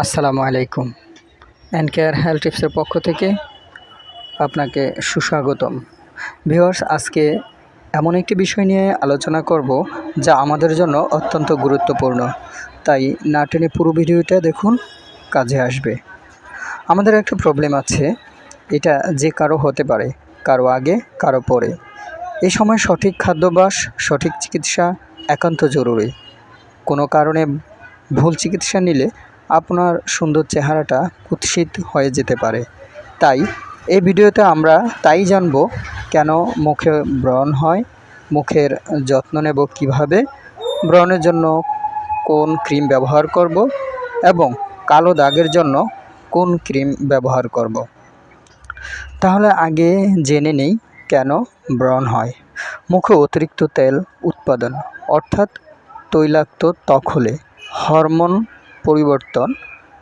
আসসালামু আলাইকুম। এনকেয়ার হেলথ টিপসের পক্ষ থেকে আপনাকে সুস্বাগতম। ভিউয়ার্স, আজকে এমন একটি বিষয় নিয়ে আলোচনা করব যা আমাদের জন্য অত্যন্ত গুরুত্বপূর্ণ, তাই না টেনে পুরো ভিডিওটা দেখুন, কাজে আসবে। আমাদের একটা প্রবলেম আছে, এটা যে কারো হতে পারে, কারো আগে কারো পরে। এই সময় সঠিক খাদ্যাভ্যাস, সঠিক চিকিৎসা একান্ত জরুরি। কোনো কারণে ভুল চিকিৎসা নিলে আপনার সুন্দর চেহারাটা কুৎসিত হয়ে যেতে পারে। তাই এই ভিডিওতে আমরা জানব কেন মুখে ব্রণ হয়, মুখের যত্ন নেব কিভাবে, ব্রণের জন্য কোন ক্রিম ব্যবহার করব এবং কালো দাগের জন্য কোন ক্রিম ব্যবহার করব। তাহলে আগে জেনে নেই কেন ব্রণ হয়। মুখে অতিরিক্ত তেল উৎপাদন, অর্থাৎ তৈলাক্ত ত্বক হলে, হরমোন পরিবর্তন,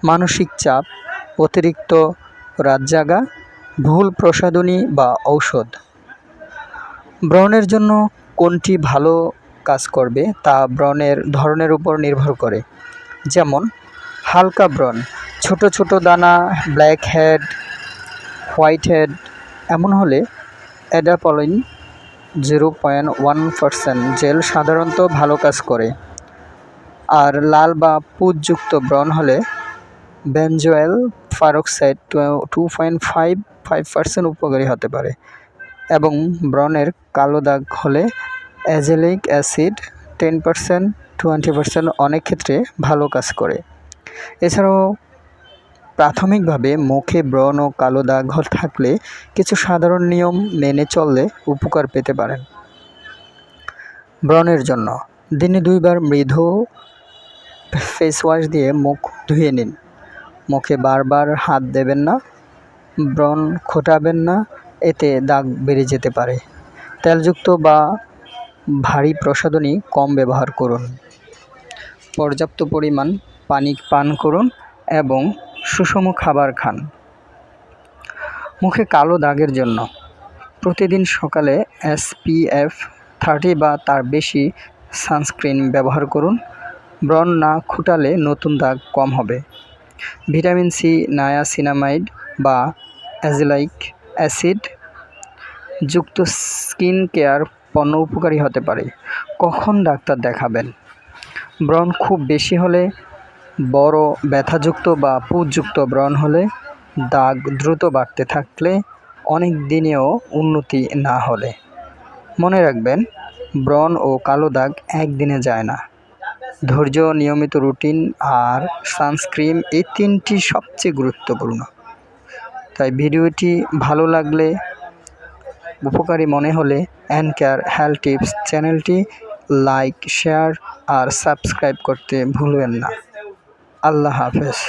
মানসিক চাপ, অতিরিক্ত রাত জাগা, ভুল প্রসাধনী বা ঔষধ। ব্রণের জন্য কোনটি ভালো কাজ করবে তা ব্রণের ধরনের উপর নির্ভর করে। যেমন হালকা ব্রণ, ছোট ছোট দানা, ব্ল্যাক হেড, হোয়াইট হেড এমন হলে অ্যাডাপলিন 0.1% জেল সাধারণত ভালো কাজ করে। আর লাল বা পুঁজযুক্ত ব্রণ হলে বেনজোয়েল পারক্সাইড 2.55% উপকারী হতে পারে। এবং ব্রণের কালো দাগ হলে অ্যাজেলিক অ্যাসিড 10%-20% অনেক ক্ষেত্রে ভালো কাজ করে। এছাড়াও প্রাথমিকভাবে মুখে ব্রণ ও কালো দাগ থাকলে কিছু সাধারণ নিয়ম মেনে চললে উপকার পেতে পারেন। ব্রণের জন্য দিনে 2 বার মৃদু ফেস ওয়াশ দিয়ে মুখ ধুয়ে নিন। মুখে বারবার হাত দেবেন না, ব্রণ খোঁটাবেন না, এতে দাগ বেড়ে যেতে পারে। তেলযুক্ত বা ভারী প্রসাধনী কম ব্যবহার করুন। পর্যাপ্ত পরিমাণ পানি পান করুন এবং সুষম খাবার খান। মুখে কালো দাগের জন্য প্রতিদিন সকালে SPF 30 বা তার বেশি সানস্ক্রিন ব্যবহার করুন। ব্রণ না খুঁটালে নতুন দাগ কম হবে। ভিটামিন সি, নায়াসিনামাইড বা অ্যাজেলিক অ্যাসিড যুক্ত স্কিন কেয়ার পণ্য উপকারী হতে পারে। কখন ডাক্তার দেখাবেন? ব্রণ খুব বেশি হলে, বড় ব্যথাযুক্ত বা পুঁজযুক্ত ব্রণ হলে, দাগ দ্রুত বাড়তে থাকলে, অনেক দিনেও উন্নতি না হলে। মনে রাখবেন, ব্রণ ও কালো দাগ একদিনে যায় না। ধৈর্য, নিয়মিত রুটিন আর সানস্ক্রিন, এই 3টি সবচেয়ে গুরুত্বপূর্ণ। তাই ভিডিওটি ভালো লাগলে, উপকারী মনে হলে এনকেয়ার হেলথ টিপস চ্যানেলটি লাইক, শেয়ার আর সাবস্ক্রাইব করতে ভুলবেন না। আল্লাহ হাফেজ।